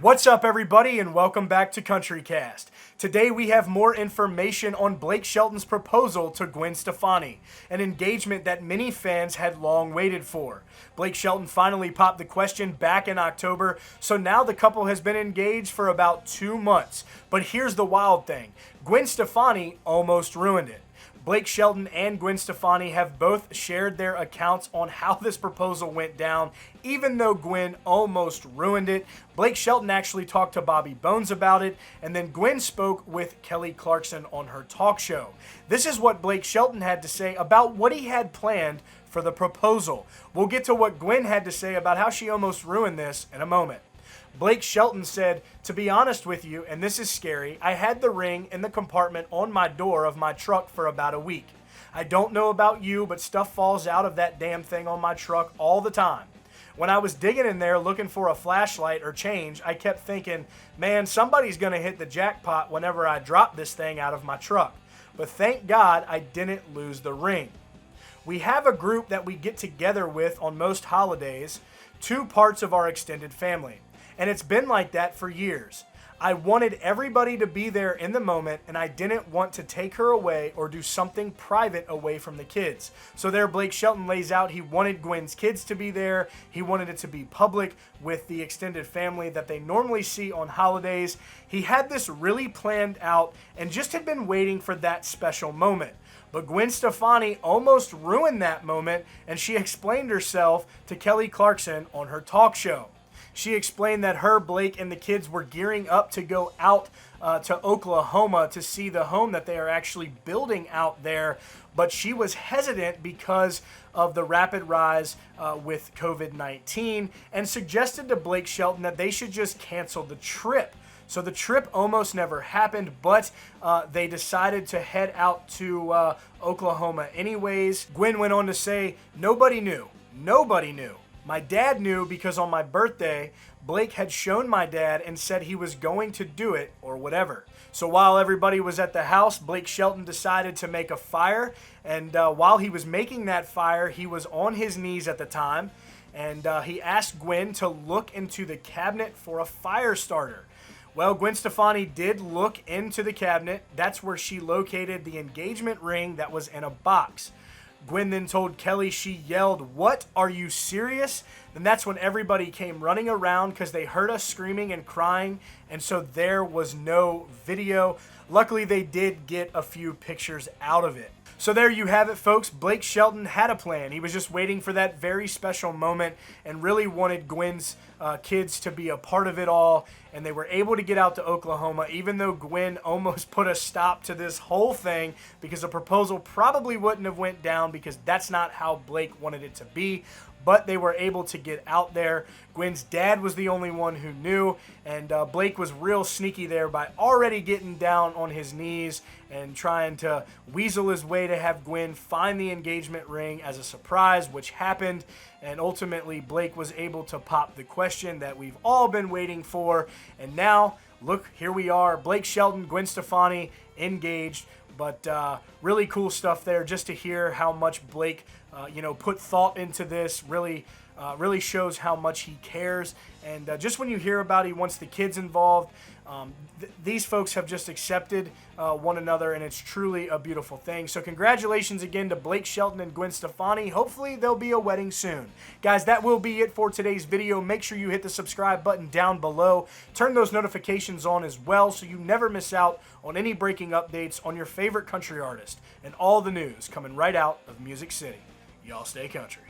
What's up, everybody, and welcome back to CountryCast. Today we have more information on Blake Shelton's proposal to Gwen Stefani, an engagement that many fans had long waited for. Blake Shelton finally popped the question back in October, so now the couple has been engaged for about 2 months. But here's the wild thing: Gwen Stefani almost ruined it. Blake Shelton and Gwen Stefani have both shared their accounts on how this proposal went down. Even though Gwen almost ruined it, Blake Shelton actually talked to Bobby Bones about it, and then Gwen spoke with Kelly Clarkson on her talk show. This is what Blake Shelton had to say about what he had planned for the proposal. We'll get to what Gwen had to say about how she almost ruined this in a moment. Blake Shelton said, "To be honest with you, and this is scary, I had the ring in the compartment on my door of my truck for about a week. I don't know about you, but stuff falls out of that damn thing on my truck all the time. When I was digging in there looking for a flashlight or change, I kept thinking, man, somebody's going to hit the jackpot whenever I drop this thing out of my truck. But thank God I didn't lose the ring. We have a group that we get together with on most holidays, 2 parts of our extended family. And it's been like that for years. I wanted everybody to be there in the moment, and I didn't want to take her away or do something private away from the kids." So there Blake Shelton lays out he wanted Gwen's kids to be there. He wanted it to be public with the extended family that they normally see on holidays. He had this really planned out and just had been waiting for that special moment. But Gwen Stefani almost ruined that moment, and she explained herself to Kelly Clarkson on her talk show. She explained that her, Blake, and the kids were gearing up to go out to Oklahoma to see the home that they are actually building out there, but she was hesitant because of the rapid rise with COVID-19 and suggested to Blake Shelton that they should just cancel the trip. So the trip almost never happened, but they decided to head out to Oklahoma anyways. Gwen went on to say, "Nobody knew. Nobody knew. My dad knew because on my birthday, Blake had shown my dad and said he was going to do it or whatever." So while everybody was at the house, Blake Shelton decided to make a fire. And while he was making that fire, he was on his knees at the time. And he asked Gwen to look into the cabinet for a fire starter. Well, Gwen Stefani did look into the cabinet. That's where she located the engagement ring that was in a box. Gwen then told Kelly, she yelled, "What? Are you serious?" And that's when everybody came running around because they heard us screaming and crying, and so there was no video. Luckily, they did get a few pictures out of it. So there you have it, folks. Blake Shelton had a plan. He was just waiting for that very special moment and really wanted Gwen's kids to be a part of it all. And they were able to get out to Oklahoma, even though Gwen almost put a stop to this whole thing because the proposal probably wouldn't have went down because that's not how Blake wanted it to be. But they were able to get out there. Gwen's dad was the only one who knew, and Blake was real sneaky there by already getting down on his knees and trying to weasel his way to have Gwen find the engagement ring as a surprise, which happened. And ultimately, Blake was able to pop the question that we've all been waiting for. And now, look, here we are. Blake Shelton, Gwen Stefani, engaged. But really cool stuff there just to hear how much Blake put thought into this. Really shows how much he cares. And just when you hear about he wants the kids involved, these folks have just accepted one another, and it's truly a beautiful thing. So congratulations again to Blake Shelton and Gwen Stefani. Hopefully there'll be a wedding soon. Guys, that will be it for today's video. Make sure you hit the subscribe button down below. Turn those notifications on as well so you never miss out on any breaking updates on your favorite country artist and all the news coming right out of Music City. Y'all stay country.